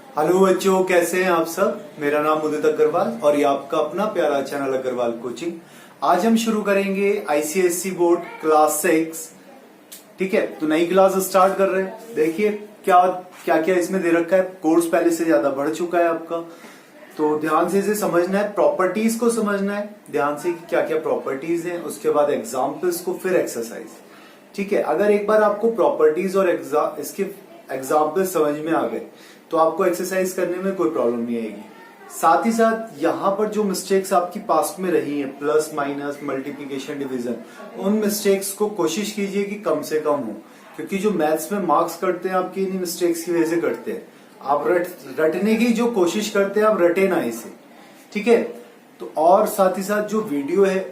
Hello बच्चों, कैसे हैं आप सब। मेरा नाम उदित अग्रवाल और ये आपका अपना प्यारा चैनल अग्रवाल कोचिंग। आज हम शुरू करेंगे आईसीएसई बोर्ड क्लास 6। ठीक है, तो नई क्लास स्टार्ट कर रहे हैं। देखिए क्या क्या क्या इसमें दे रखा है। कोर्स पहले से ज्यादा बढ़ चुका है आपका, तो ध्यान से इसे समझना है, प्रॉपर्टीज को समझना है ध्यान से कि क्या क्या प्रॉपर्टीज हैं, उसके बाद एग्जाम्पल्स को, फिर एक्सरसाइज। ठीक है, अगर एक बार आपको प्रॉपर्टीज और इसके एग्जाम्पल समझ में आ गए तो आपको एक्सरसाइज करने में कोई प्रॉब्लम नहीं आएगी। साथ ही साथ यहाँ पर जो मिस्टेक्स आपकी पास्ट में रही हैं, प्लस माइनस मल्टीप्लिकेशन डिवीजन, उन मिस्टेक्स को कोशिश कीजिए कि कम से कम हो, क्योंकि जो मैथ्स में मार्क्स करते हैं आपकी इन्हीं मिस्टेक्स की वजह से करते हैं। आप रटने की जो कोशिश करते हैं, आप रटे ना इसे। ठीक है, तो और साथ ही साथ जो वीडियो है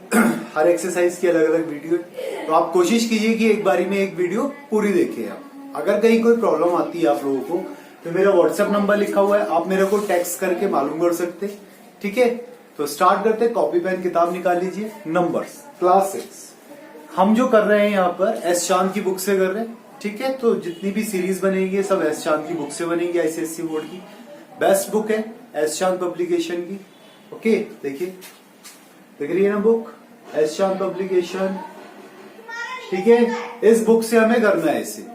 हर एक्सरसाइज की अलग अलग वीडियो है, तो आप कोशिश कीजिए कि एक बारी में एक वीडियो पूरी देखिए आप। अगर कहीं कोई प्रॉब्लम आती है आप लोगों को तो मेरा व्हाट्सएप नंबर लिखा हुआ है, आप मेरे को टेक्स्ट करके मालूम कर सकते। ठीक है, तो स्टार्ट करते। कॉपी पेन किताब निकाल लीजिए। नंबर्स क्लास 6 हम जो कर रहे हैं यहाँ पर एस चांद की बुक से कर रहे हैं। ठीक है, तो जितनी भी सीरीज बनेगी सब एस चांद की बुक से बनेगी। आईसीएसई बोर्ड की बेस्ट बुक है एस चांद पब्लिकेशन की। ओके, देखिए देख रही है ना बुक, एस चांद पब्लिकेशन। ठीक है, इस बुक से हमें करना है इसे।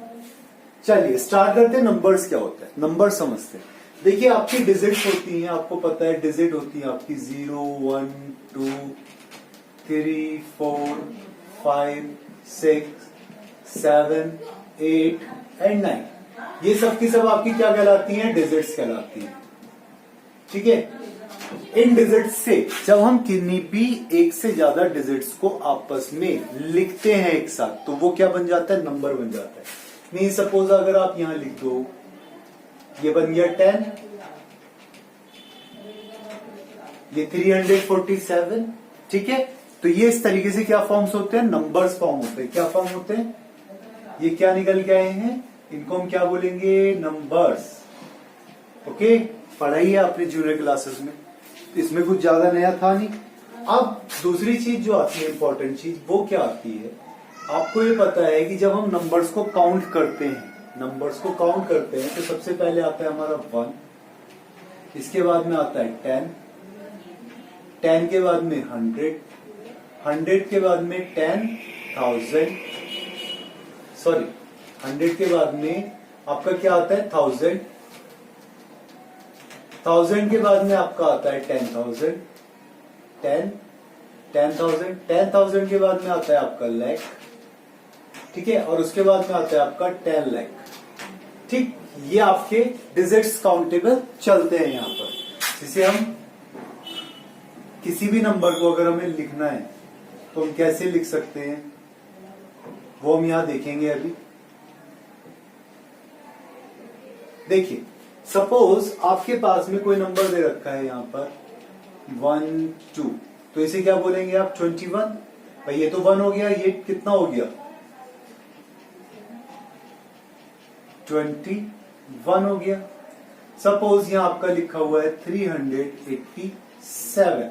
चलिए स्टार्ट करते हैं। नंबर्स क्या होता है, नंबर समझते हैं। देखिए आपकी डिजिट्स होती हैं, आपको पता है डिजिट होती है आपकी 0 1 2 3 4 5 6 7 8 एंड 9। ये सब की सब आपकी क्या कहलाती हैं, डिजिट्स कहलाती हैं। ठीक है, इन डिजिट्स से जब हम किन्हीं भी एक से ज्यादा डिजिट्स को आपस में लिखते हैं एक साथ, तो वो क्या बन जाता है, नंबर बन जाता है। नहीं, सपोज अगर आप यहां लिख दो, ये बन गया 10, ये 347। ठीक है, तो ये इस तरीके से क्या फॉर्म्स होते हैं, नंबर्स फॉर्म होते हैं। क्या फॉर्म होते हैं, ये क्या निकल के आए हैं, इनको हम क्या बोलेंगे, नंबर्स। ओके, पढ़ाई है आपने जूनियर क्लासेस में, इसमें कुछ ज्यादा नया था नहीं। अब दूसरी चीज जो आती है, इंपॉर्टेंट चीज, वो क्या आती है, आपको ये पता है कि जब हम नंबर्स को काउंट करते हैं, तो सबसे पहले आता है हमारा 1, इसके बाद में आता है 10, 10 के बाद में 100, 100 के बाद में 10,000, सॉरी 100 के बाद में आपका क्या आता है, 1000, 1000 के बाद में आपका आता है 10,000, 10,000, 10,000 के बाद में आता है आपका लाख। ठीक है, और उसके बाद में आता है आपका 10 लाख। ठीक, ये आपके डिजिट्स काउंटेबल चलते हैं यहां पर। जिसे हम किसी भी नंबर को अगर हमें लिखना है तो हम कैसे लिख सकते हैं, वो हम यहां देखेंगे अभी। देखिए सपोज आपके पास में कोई नंबर दे रखा है यहां पर 1 2, तो इसे क्या बोलेंगे आप, 21। भाई ये तो 1 हो गया, ये कितना हो गया, 21 हो गया। सपोज यहां आपका लिखा हुआ है 387,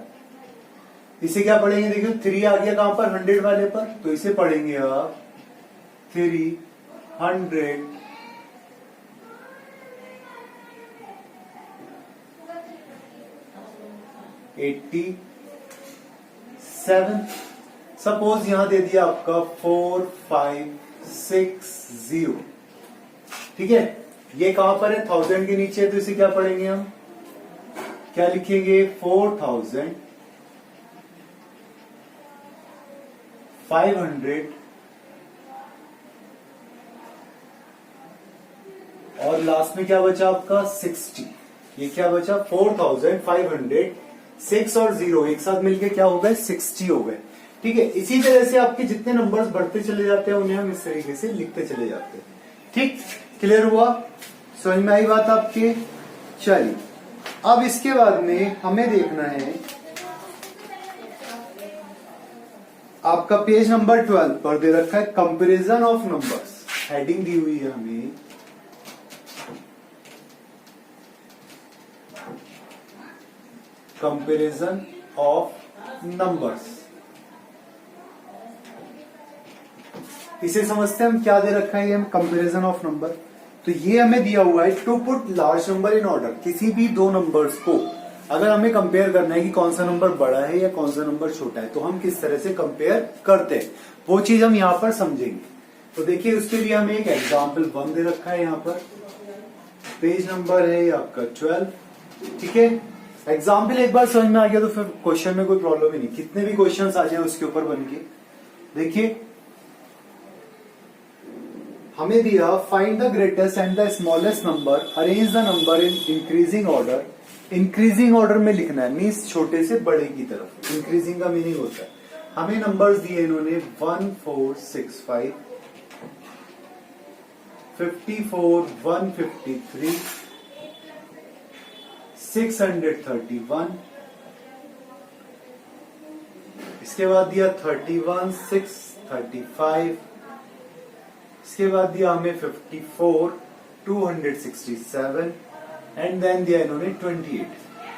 इसे क्या पढ़ेंगे, देखिए 3 आ गया कहां पर, 100 वाले पर, तो इसे पढ़ेंगे आप 387। सपोज यहां दे दिया आपका 4560। ठीक है, ये कहां पर है, 1000 के नीचे, तो इसे क्या पढ़ेंगे हम, क्या लिखेंगे, 4500, और लास्ट में क्या बचा आपका 60। ये क्या बचा, 4500, 6 और 0 एक साथ मिलके क्या हो गए, 60 हो गए। ठीक है, इसी तरह से आपके जितने नंबर्स बढ़ते चले जाते हैं उन्हें हम इस तरीके से लिखते चले जाते हैं। ठीक, क्लियर हुआ, समझ में आई बात आपके। चलिए अब इसके बाद में हमें देखना है आपका पेज नंबर 12 पर दे रखा है कंपैरिजन ऑफ नंबर्स। हेडिंग दी हुई है हमें कंपैरिजन ऑफ नंबर्स। इसे समझते हैं हम, क्या दे रखा है, हम कंपैरिजन ऑफ नंबर। तो ये हमें दिया हुआ है to put large number in order. किसी भी दो नंबर्स को अगर हमें कंपेयर करना है कि कौन सा नंबर बड़ा है या कौन सा नंबर छोटा है, तो हम किस तरह से कंपेयर करते हैं वो चीज हम यहाँ पर समझेंगे। तो देखिए उसके लिए हमें एक एग्जाम्पल 1 दे रखा है यहाँ पर, पेज नंबर है आपका 12। ठीक है, एग्जाम्पल एक बार समझ में आ गया तो फिर क्वेश्चन में कोई प्रॉब्लम ही नहीं, कितने भी क्वेश्चंस आ जाए उसके ऊपर बन के। देखिए हमें दिया find the greatest and the smallest number, arrange the number in increasing order. Increasing order में लिखना है, मीन्स छोटे से बड़े की तरफ। इंक्रीजिंग का मीनिंग होता है, हमें नंबर्स दिए इन्होंने 1 4 6 5 54 153 631, इसके बाद दिया 31 6 35, इसके बाद दिया हमें 54 267 एंड देन दिया इन्होंने 28।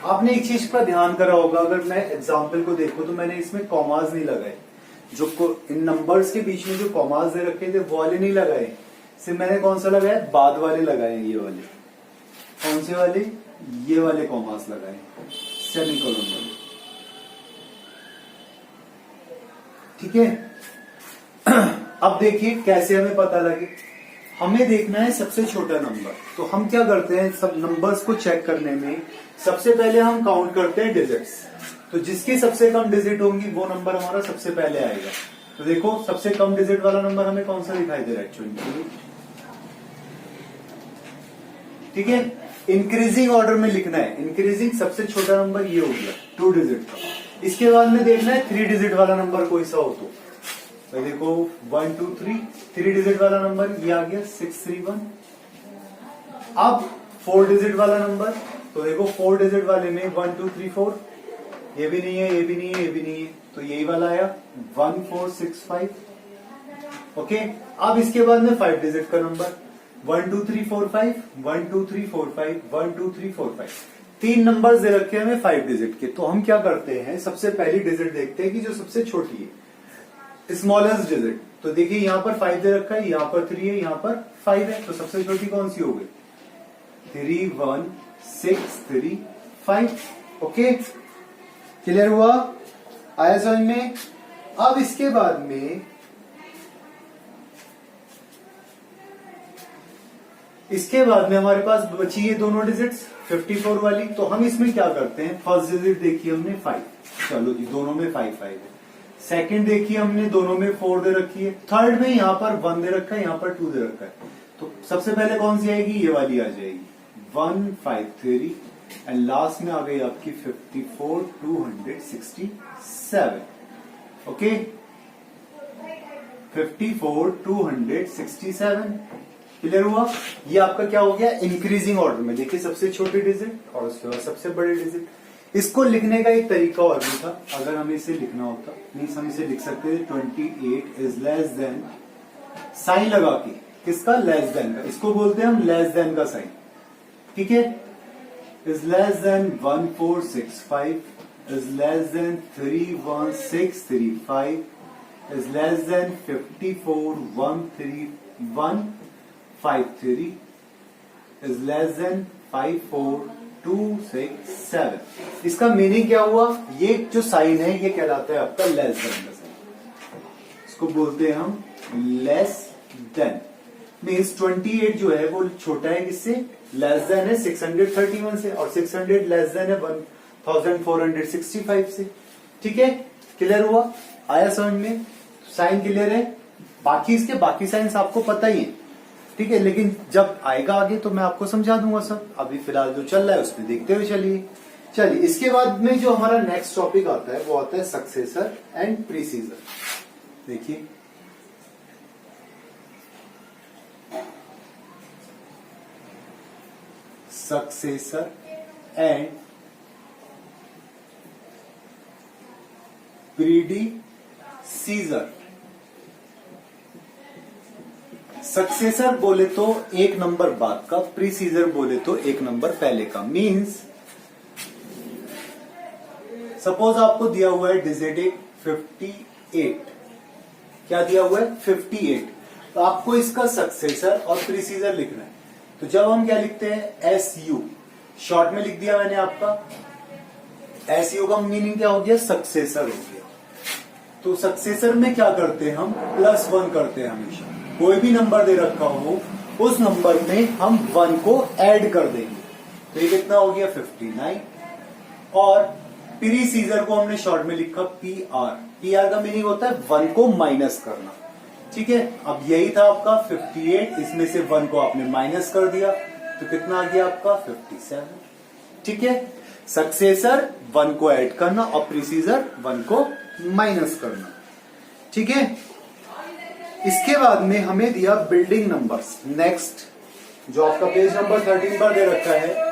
आपने एक चीज का ध्यान करा होगा, अगर मैं एग्जाम्पल को देखूं तो मैंने इसमें कॉमाज नहीं लगाए, जो इन नंबर्स के बीच में जो कॉमाज दे रखे थे वो वाले नहीं लगाए, सिर्फ मैंने कौन सा लगाया, बाद वाले लगाए, ये वाले। कौन से वाले, ये वाले कॉमास लगाए, सेमीकोलन वाले। ठीक है, अब देखिए कैसे हमें पता लगे। हमें देखना है सबसे छोटा नंबर, तो हम क्या करते हैं, सब नंबर्स को चेक करने में सबसे पहले हम काउंट करते हैं डिजिट्स। तो जिसकी सबसे कम डिजिट होंगी वो नंबर हमारा सबसे पहले आएगा। तो देखो सबसे कम डिजिट वाला नंबर हमें कौन सा दिखाई दे रहा है, 28। ठीक है, इंक्रीजिंग ऑर्डर में लिखना है, इंक्रीजिंग सबसे छोटा नंबर ये हो गया 2 डिजिट का। इसके बाद में देखना है 3 डिजिट वाला नंबर कोई सा हो तो देखो 1 2 3, 3 डिजिट वाला नंबर ये आ गया 631। अब 4 डिजिट वाला नंबर, तो देखो 4 डिजिट वाले में 1 2 3 4, ये भी नहीं है, ये भी नहीं है, ये भी नहीं है, तो यही वाला आया 1465। ओके, अब इसके बाद में 5 डिजिट का नंबर 1 2 3 4 5 1 2 3 4 5 1 2 3 4 5, 3 नंबर्स दे रखे हैं हमें 5 डिजिट के। तो हम क्या करते हैं, सबसे पहली डिजिट देखते हैं कि जो सबसे छोटी है, स्मॉलेस्ट डिजिट। तो देखिए यहाँ पर 5 दे रखा है, यहाँ पर 3 है, यहाँ पर 5 है, तो सबसे छोटी कौन सी हो गई, 3 1 6 3 5। ओके, क्लियर हुआ, आया समझ में। अब इसके बाद में हमारे पास बची ये दोनों डिजिट्स 54 वाली। तो हम इसमें क्या करते हैं, फर्स्ट डिजिट देखी हमने 5, चलो जी दोनों में 5 5 है। सेकंड देखी हमने, दोनों में 4 दे रखी है। थर्ड में यहाँ पर 1 दे रखा है, यहाँ पर 2 दे रखा है। तो सबसे पहले कौन सी आएगी, ये वाली आ जाएगी 153 एंड लास्ट में आ गई आपकी 54 267। ओके, 54 267, क्लियर हुआ। ये आपका क्या हो गया, इंक्रीजिंग ऑर्डर में। देखिए सबसे छोटी डिजिट और उसके बाद सबसे बड़े डिजिट। इसको लिखने का एक तरीका और भी था, अगर हमें इसे लिखना होता, मीन्स हम इसे लिख सकते थे 28 इज लेस देन, साइन लगा के, किसका, लेस देन का। इसको बोलते हैं हम लेस देन का साइन। ठीक है, is less than 1465, is less than 31635, is less than 54 13153, is less than 54267। इसका मीनिंग क्या हुआ, ये जो साइन है ये कहलाता है आपका लेस देन का साइन। इसको बोलते हैं हम लेस देन, मीन्स 28 जो है वो छोटा है किससे, लेस देन है 631 से, और 600 लेस देन है 1465 से। ठीक है, क्लियर हुआ, आया समझ में, साइन क्लियर है। बाकी इसके बाकी साइंस आपको पता ही है, ठीक है, लेकिन जब आएगा आगे तो मैं आपको समझा दूंगा सब। अभी फिलहाल जो चल रहा है उसमें देखते हुए चलिए। इसके बाद में जो हमारा नेक्स्ट टॉपिक आता है वो आता है सक्सेसर एंड प्रीसीजर। देखिए सक्सेसर एंड प्रीडिसीजर। सक्सेसर बोले तो एक नंबर बाद का, प्रीसीजर बोले तो एक नंबर पहले का। मींस सपोज आपको दिया हुआ है डिजिट 58, क्या दिया हुआ है 58, तो आपको इसका सक्सेसर और प्रीसीजर लिखना है। तो जब हम क्या लिखते हैं SU, शॉर्ट में लिख दिया मैंने आपका। SU का मीनिंग क्या हो गया? सक्सेसर हो गया। तो सक्सेसर में क्या करते हैं हम? +1 करते हैं हमेशा। कोई भी नंबर दे रखा हो उस नंबर में हम 1 को ऐड कर देंगे। तो ये कितना हो गया? 59। और प्रीसीजर को हमने शॉर्ट में लिखा PR। PR का मीनिंग होता है 1 को माइनस करना। ठीक है, अब यही था आपका 58, इसमें से 1 को आपने माइनस कर दिया तो कितना आ गया आपका? 57। ठीक है, सक्सेसर 1 को ऐड करना और प्रीसीजर 1 को माइनस करना। ठीक है, इसके बाद में हमें दिया बिल्डिंग नंबर्स। नेक्स्ट जो आपका पेज नंबर 13 पर दे रखा है,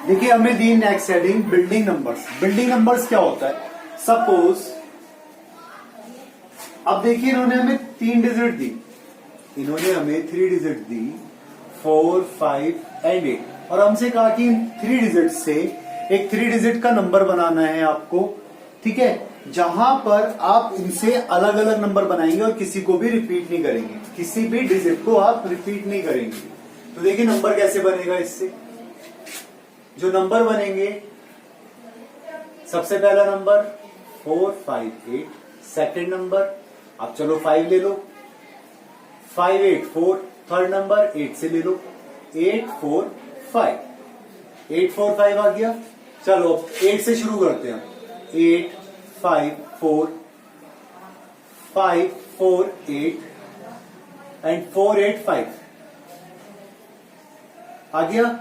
देखिए हमें दी next heading building numbers. Building numbers क्या होता है? सपोज अब देखिए इन्होंने हमें 3 डिजिट दी, इन्होंने हमें 3 डिजिट दी 4, 5 एंड 8 और हमसे कहा कि इन 3 डिजिट से एक 3 डिजिट का नंबर बनाना है आपको। ठीक है, जहां पर आप इनसे अलग अलग नंबर बनाएंगे और किसी को भी रिपीट नहीं करेंगे, किसी भी डिजिट को आप रिपीट नहीं करेंगे। तो देखिए नंबर कैसे बनेगा इससे। जो नंबर बनेंगे, सबसे पहला नंबर 4, 5, 8, सेकेंड नंबर आप चलो 5 ले लो, 5, 8, 4, थर्ड नंबर 8 से ले लो, 8, 4, 5, 8, 4, 5 आ गया। चलो 8 से शुरू करते हैं, 8, 5, 4, 5, 4, 8 एंड 4, 8, 5 आ गया।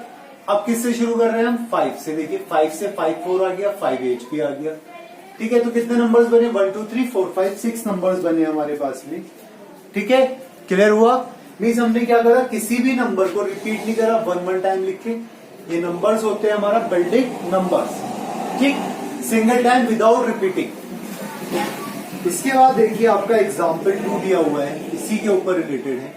अब किससे शुरू कर रहे हैं हम? 5 से। देखिए 5 से 5, 4 आ गया, 5, 8 भी आ गया। ठीक है, तो कितने नंबर्स बने? 1, 2, 3, 4, 5, 6 नंबर्स बने हमारे पास में। ठीक है, क्लियर हुआ? मीन्स हमने क्या करा? किसी भी नंबर को रिपीट नहीं करा, 1 टाइम लिखे। ये नंबर्स होते हैं हमारा बिल्डिंग नंबर्स। ठीक, सिंगल टाइम विदाउट रिपीटिंग। इसके बाद देखिए आपका एग्जाम्पल 2 दिया हुआ है, इसी के ऊपर रिलेटेड है,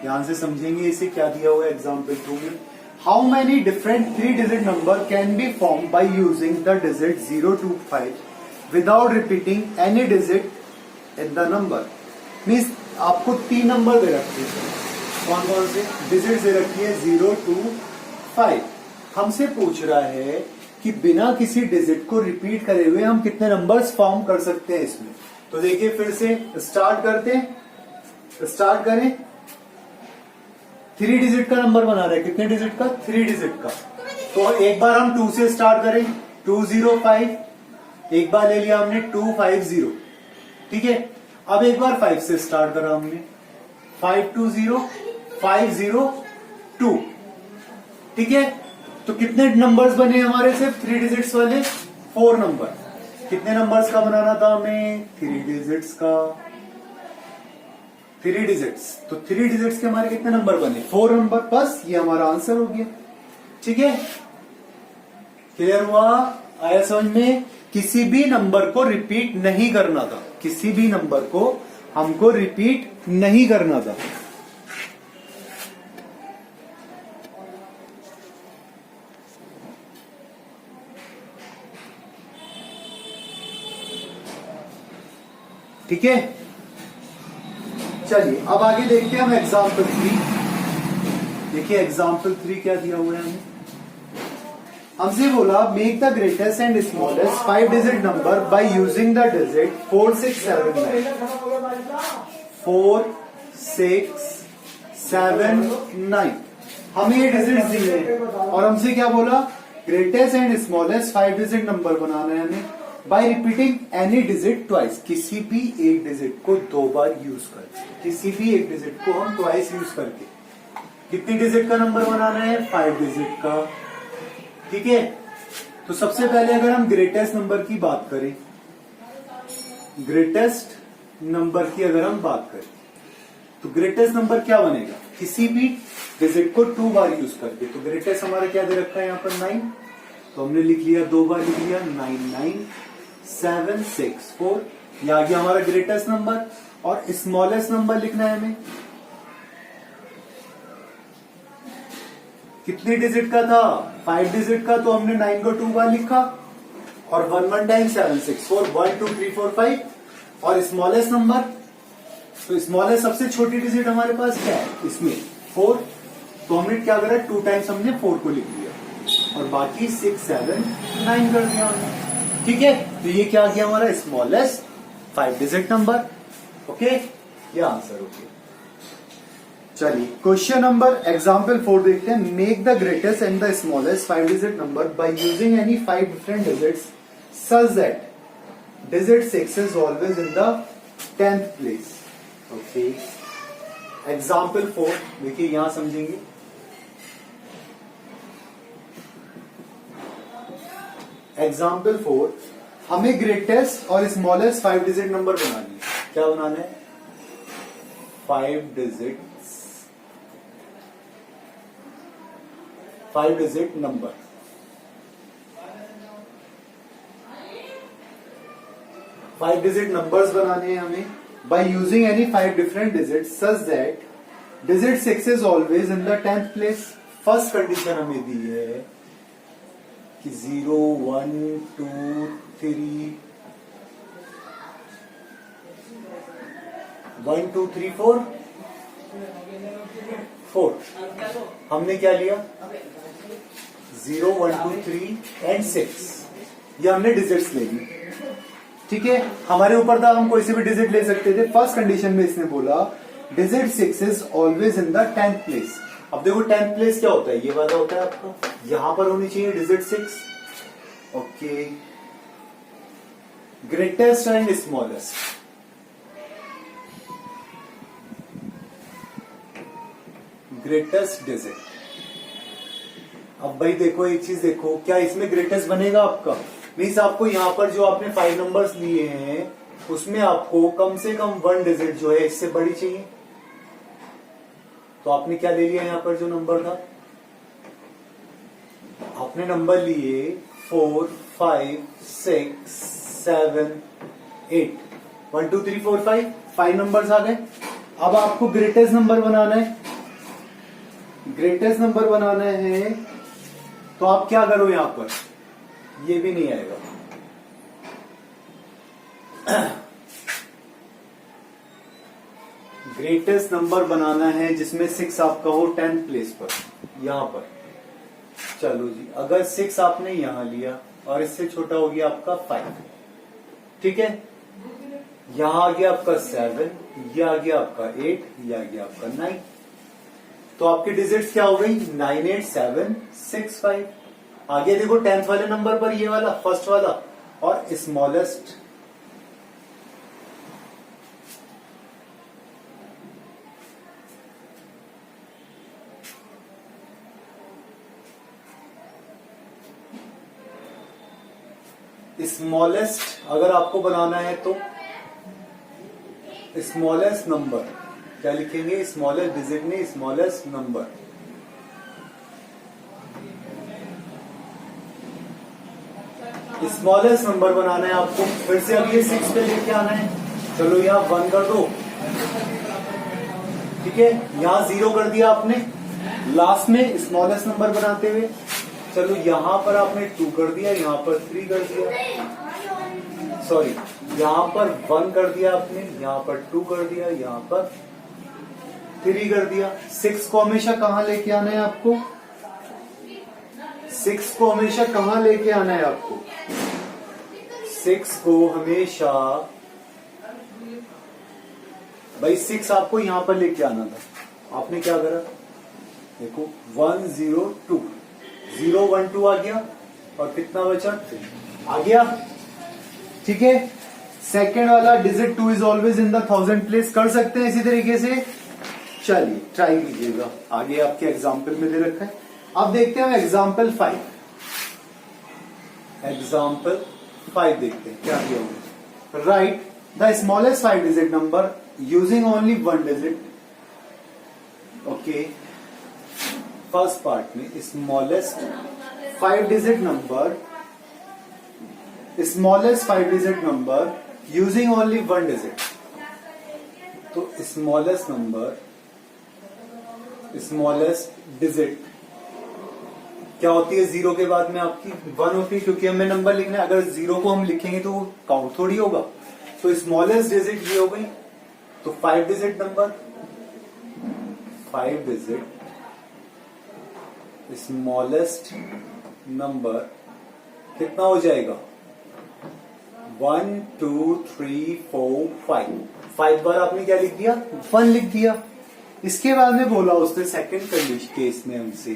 ध्यान से समझेंगे इसे। क्या दिया हुआ है एग्जाम्पल 2 में? How many different 3-digit number can be formed by using the digit 0 to 5 without repeating any digit in the number? Means आपको 3 नंबर दे रखे हैं, कौन कौन से डिजिट दे रखी है? 0 to 5। हमसे पूछ रहा है कि बिना किसी डिजिट को रिपीट करे हुए हम कितने नंबर्स फॉर्म कर सकते हैं इसमें। तो देखिए फिर से स्टार्ट करते हैं, स्टार्ट करें। 3 डिजिट का नंबर बना रहे हैं, कितने डिजिट का? 3 डिजिट का। तो एक बार हम 2 से स्टार्ट करें, 205, एक बार ले लिया हमने 250। ठीक है, अब एक बार 5 से स्टार्ट करा हमने, 520, 502। ठीक है, तो कितने नंबर्स बने हमारे सिर्फ 3 डिजिट्स वाले? 4 नंबर। कितने नंबर्स का बनाना था हमें? 3 डिजिट्स का। 3 डिजिट्स, तो 3 डिजिट्स के हमारे कितने नंबर बने? 4 नंबर। बस ये हमारा आंसर हो गया। ठीक है, क्लियर हुआ? आया समझ में? किसी भी नंबर को रिपीट नहीं करना था, किसी भी नंबर को हमको रिपीट नहीं करना था। ठीक है, चलिए अब आगे देखते हैं हम एग्जाम्पल 3। देखिए एग्जाम्पल 3 क्या दिया हुआ है हमें। हमसे बोला make the greatest and smallest 5 digit number by using the digit 4, 6, 7, 9। 4, 6, 7, 9 हमें ये डिजिट दिए और हमसे क्या बोला? Greatest and smallest 5 digit number बनाना है हमें by repeating any digit twice. किसी भी एक डिजिट को 2 बार यूज करके, किसी भी एक डिजिट को हम ट्वाइस यूज करके कितनी डिजिट का नंबर बनाना है? 5 डिजिट का। ठीक है, तो सबसे पहले अगर हम ग्रेटेस्ट नंबर की बात करें, ग्रेटेस्ट नंबर की अगर हम बात करें तो ग्रेटेस्ट नंबर क्या बनेगा? किसी भी डिजिट को 2 बार यूज करके। तो ग्रेटेस्ट हमारा क्या दे रखा है यहाँ पर? 9। तो हमने लिख लिया, 2 बार लिख लिया, 9, 9, 7, 6, 4, ये आ गया हमारा ग्रेटेस्ट नंबर। और स्मॉलेस्ट नंबर लिखना है हमें, कितने डिजिट का था, 5 डिजिट का, तो हमने 9 को 2 बार लिखा और 1 1 टाइम 7 6 4 1 2 3 4 5। और स्मॉलेस्ट नंबर, तो स्मॉलेस्ट सबसे छोटी डिजिट हमारे पास क्या है इसमें 4, तो हमने क्या करा 2 टाइम्स हमने 4 को लिख दिया और बाकी 6 7 9 कर दिया हमने। ठीक है, तो ये क्या आ गया हमारा स्मॉलेस्ट 5 डिजिट नंबर। ओके, ये आंसर हो गया। चलिए क्वेश्चन नंबर एग्जाम्पल 4 देखते हैं। Make the greatest and the smallest 5 digit number by using any 5 different digits such that digit 6 is always in the 10th place. Okay, example 4 देखिए, यहां समझेंगे। Example 4, हमें ग्रेटेस्ट और स्मॉलेस्ट 5 डिजिट नंबर बनानी है। क्या बनाना है, 5 digit number. Five digit numbers बनाने हैं हमें by using any 5 different digit such that digit 6 is always in the 10th place. First condition हमें दी है कि 0 1 2 3 1 2 3 4 4। हमने क्या लिया 0 1 2 3 एंड 6, ये हमने डिजिट्स ले ली। ठीक है, हमारे ऊपर था, हम कोई से भी डिजिट ले सकते थे। फर्स्ट कंडीशन में इसने बोला digit 6 is always in the 10th place. अब देखो 10th प्लेस क्या होता है, ये वाला होता है आपका, यहां पर होनी चाहिए digit 6। Okay, greatest and smallest, greatest digit. अब भाई देखो एक चीज देखो, क्या इसमें ग्रेटेस्ट बनेगा आपका, मीन्स आपको यहां पर जो आपने 5 नंबर्स लिए हैं उसमें आपको कम से कम 1 डिजिट जो है इससे बड़ी चाहिए। तो आपने क्या ले लिया यहां पर जो नंबर था, आपने नंबर लिए 4 5 6 7 8 1 2 3 4 5 नंबर्स आ गए। अब आपको ग्रेटेस्ट नंबर बनाना है, ग्रेटेस्ट नंबर बनाना है, तो आप क्या करो यहां पर, ये भी नहीं आएगा। ग्रेटेस्ट नंबर बनाना है जिसमें 6 आपका हो 10th प्लेस पर, यहां पर। चलो जी, अगर 6 आपने यहां लिया और इससे छोटा हो गया आपका 5, ठीक है, यहां आ गया आपका 7, ये आ गया आपका 8, ये आ गया आपका 9। तो आपकी डिजिट्स क्या हो गई 9 8 7 6 5। आगे देखो 10th वाले नंबर पर ये वाला फर्स्ट वाला और स्मॉलेस्ट, स्मॉलेस्ट अगर आपको बनाना है तो स्मॉलेस्ट नंबर क्या लिखेंगे, स्मॉलेस्ट डिजिट नहीं स्मॉलेस्ट नंबर। स्मॉलेस्ट नंबर बनाना है आपको, फिर से अब ये 6 पे लेके आना है। चलो यहाँ 1 कर दो, ठीक है, यहाँ 0 कर दिया आपने लास्ट में स्मॉलेस्ट नंबर बनाते हुए। चलो यहाँ पर आपने 2 कर दिया, यहाँ पर 3 कर दिया, सॉरी यहाँ पर 1 कर दिया आपने, यहाँ पर 2 कर दिया, यहाँ पर 3 कर दिया। 6 को हमेशा कहाँ लेके आना है आपको, 6 को हमेशा कहाँ लेके आना है आपको, 6 को हमेशा भाई 6 आपको यहां पर लेके आना था। आपने क्या करा देखो 1 0 2 0 1 2 आ गया और कितना बचा 3 आ गया। ठीक है, सेकेंड वाला digit 2 is always in the 1000 place कर सकते हैं इसी तरीके से। चलिए ट्राई कीजिएगा, आगे आपके एग्जाम्पल में दे रखा है। अब देखते हैं एग्जाम्पल 5। एग्जाम्पल 5 देखते हैं क्या किया होगा। Write the smallest 5 digit number using only 1 digit. Okay, first part में smallest 5 digit number, smallest 5 digit number using only one digit. तो स्मॉलेस्ट नंबर, स्मॉलेस्ट डिजिट क्या होती है जीरो के बाद में आपकी? वन होती है, क्योंकि हमें नंबर लिखना है। अगर जीरो को हम लिखेंगे तो वो काउंट थोड़ी होगा। तो स्मॉलेस्ट डिजिट ये हो गई। तो 5 digit number, 5 digit smallest number कितना हो जाएगा? 1 2 3 4 5। 5 बार आपने क्या लिख दिया? 1 लिख दिया। इसके बाद में बोला उसने सेकंड कंडीशन केस में हमसे,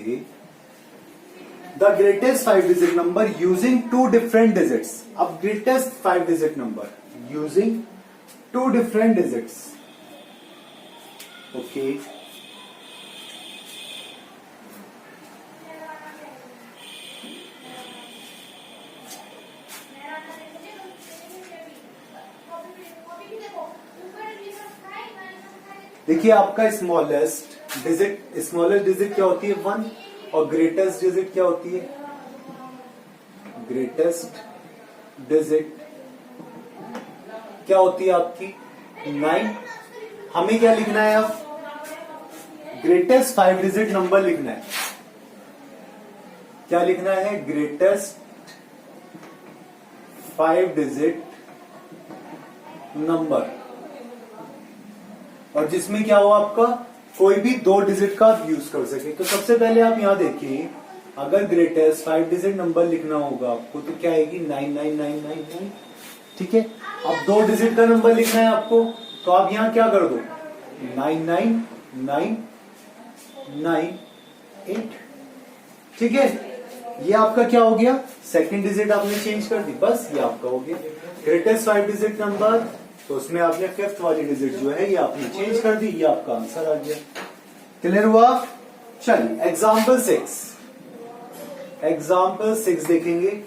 the greatest 5 digit number using 2 different digits. अब greatest 5 digit number using 2 different digits. Okay, देखिए आपका स्मॉलेस्ट डिजिट क्या होती है? 1। और ग्रेटेस्ट डिजिट क्या होती है? ग्रेटेस्ट डिजिट क्या होती है आपकी? 9। हमें क्या लिखना है अब? ग्रेटेस्ट 5 डिजिट नंबर लिखना है। क्या लिखना है? Greatest 5 digit number. और जिसमें क्या हो आपका? कोई भी 2 डिजिट का आप यूज कर सके। तो सबसे पहले आप यहां देखिए, अगर ग्रेटेस्ट 5 डिजिट नंबर लिखना होगा आपको तो क्या आएगी? 99999। ठीक है, अब 2 डिजिट का नंबर लिखना है आपको, तो आप यहां क्या कर दो? 99998। ठीक है, ये आपका क्या हो गया? सेकंड डिजिट आपने चेंज कर दी, बस ये आपका हो गया ग्रेटेस्ट 5 डिजिट नंबर। तो उसमें आपने 5th वाली डिजिट जो है ये आपने चेंज कर दी, ये आपका आंसर आ गया। क्लियर हुआ? चलिए एग्जाम्पल 6 देखेंगे।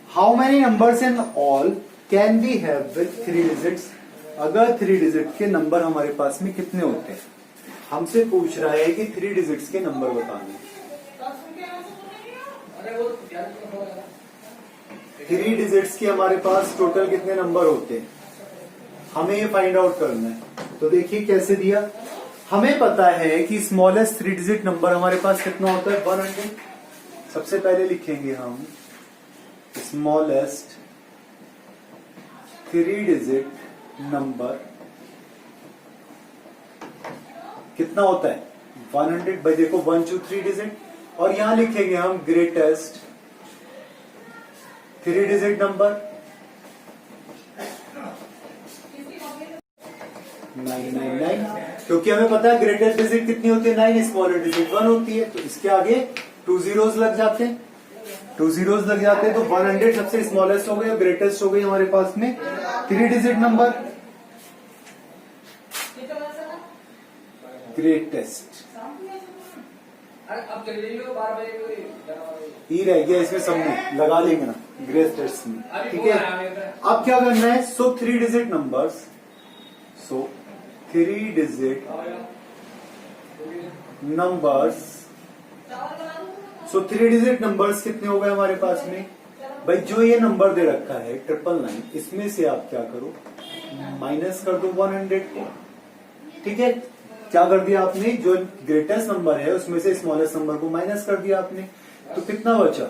How many numbers in all can we have with 3 digits? अगर 3 डिजिट के नंबर हमारे पास में कितने होते हैं? हमसे पूछ रहा है कि 3 डिजिट्स के नंबर बताने। 3 डिजिट्स के हमारे पास टोटल कितने नंबर होते हैं, हमें ये फाइंड आउट करना है। तो देखिए कैसे दिया। हमें पता है कि स्मॉलेस्ट 3 डिजिट नंबर हमारे पास कितना होता है? 100। सबसे पहले लिखेंगे हम स्मॉलेस्ट 3 डिजिट नंबर कितना होता है? 100। भाई देखो 1 2 3 डिजिट। और यहां लिखेंगे हम ग्रेटेस्ट 3 डिजिट नंबर 999, क्योंकि हमें पता है ग्रेटेस्ट डिजिट कितनी होती है? 9। स्मॉलर डिजिट 1 होती है। तो इसके आगे 2 zeros लग जाते हैं, 2 zeros लग जाते हैं। तो 100 सबसे स्मॉलेस्ट हो गई और ग्रेटेस्ट हो गई हमारे पास में 3 डिजिट नंबर। ग्रेटेस्ट ही रह गया इसमें, सब में लगा लेंगे ना ग्रेटेस्ट में। ठीक है, अब क्या करना है? सो 3 डिजिट नंबर्स, सो 3 डिजिट नंबर्स, सो 3 डिजिट नंबर्स कितने हो गए हमारे पास में? भाई जो ये नंबर दे रखा है 999, इसमें से आप क्या करो? माइनस कर दो 100 को। ठीक है, क्या कर दिया आपने? जो ग्रेटेस्ट नंबर है उसमें से स्मॉलेस्ट नंबर को माइनस कर दिया आपने। तो कितना बचा?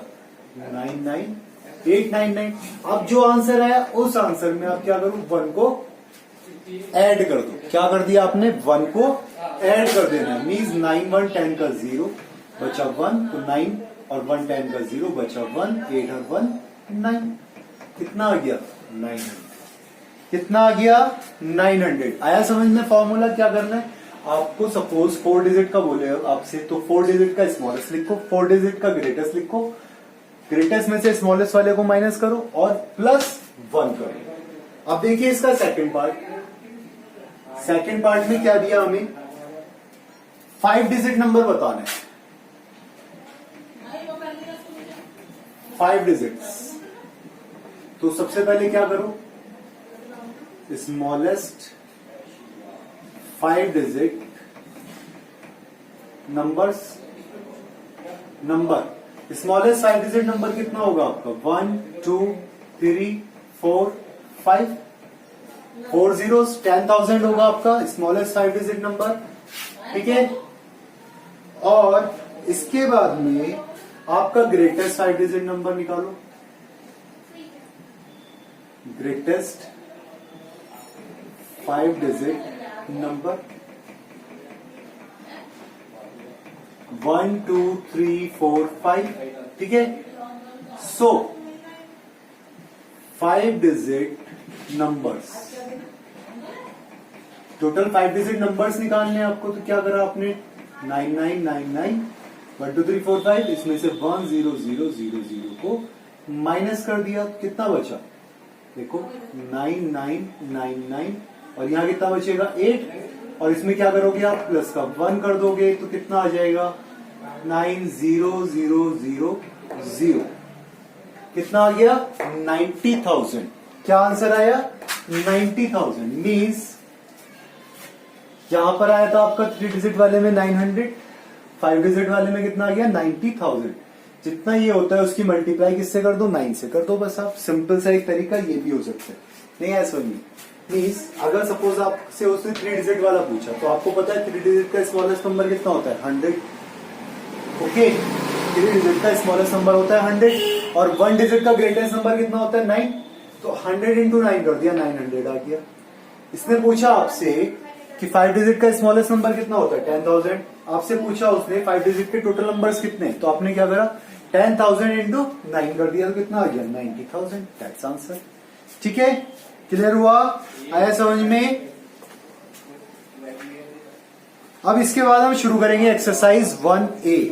99899। अब जो आंसर आया उस आंसर में आप क्या करो? 1 को ऐड कर दो। क्या कर दिया आपने? 1 को ऐड कर देना। मीन्स 9 1 10 का 0 बचा 1, तो 9 और 1 10 का 0 बचा 1, 8 और 1 9। कितना आ गया? 900। कितना आ गया? 900। आया समझ में? फॉर्मूला क्या करना है आपको? सपोज 4 डिजिट का बोले आपसे, तो 4 डिजिट का स्मॉलेस्ट लिखो, 4 डिजिट का ग्रेटेस्ट लिखो, ग्रेटेस्ट में से स्मॉलेस्ट वाले को माइनस करो और प्लस 1 करो। अब देखिए इसका सेकंड पार्ट। सेकंड पार्ट में क्या दिया हमें? 5 डिजिट नंबर बताना है। 5 डिजिट्स। तो सबसे पहले क्या करो? Smallest 5 digit number smallest 5 digit number कितना होगा आपका? 1 2 3 4 5। 4 zeros 10,000 होगा आपका स्मॉलेस्ट 5 डिजिट नंबर, ठीक है। और इसके बाद में आपका ग्रेटेस्ट 5 डिजिट नंबर निकालो, ग्रेटेस्ट 5 डिजिट नंबर 1 2 3 4 5, ठीक है। सो 5 digit numbers, total 5 digit numbers निकालने हैं आपको, तो क्या करा आपने 9999 1 2 3 4 5, इसमें से 1 0 0 0 0 को माइनस कर दिया, कितना बचा देखो 9999, और यहां कितना बचेगा 8, और इसमें क्या करोगे आप प्लस का 1 कर दोगे तो कितना आ जाएगा 90000, कितना आ गया 90,000। क्या आंसर आया 90,000। मीन्स यहां पर आया था आपका 3 डिजिट वाले में 900, 5 डिजिट वाले में कितना आ गया 90,000। जितना ये होता है उसकी मल्टीप्लाई किससे कर दो 9 से कर दो, बस आप सिंपल सा एक तरीका ये भी हो सकता है, नहीं ऐसा नहीं। मीन्स अगर सपोज आपसे उसने 3 डिजिट वाला पूछा तो आपको पता है 3 डिजिट का स्मॉलेस्ट नंबर कितना होता है 100, ओके। 3 डिजिट का स्मॉलेस्ट नंबर होता है 100, और 1 डिजिट का ग्रेटेस्ट नंबर कितना होता है 9, तो 100 इंटू 9 कर दिया 900 आ गया। इसने पूछा आपसे कि 5 डिजिट का स्मॉलेस्ट नंबर कितना होता है 10,000, आपसे पूछा उसने 5 डिजिट के टोटल नंबर्स कितने, तो आपने क्या करा 10,000 इंटू 9 कर दिया, तो कितना आ गया 90,000, दैट्स आंसर। ठीक है, क्लियर हुआ, आया समझ में। अब इसके बाद हम शुरू करेंगे एक्सरसाइज 1A।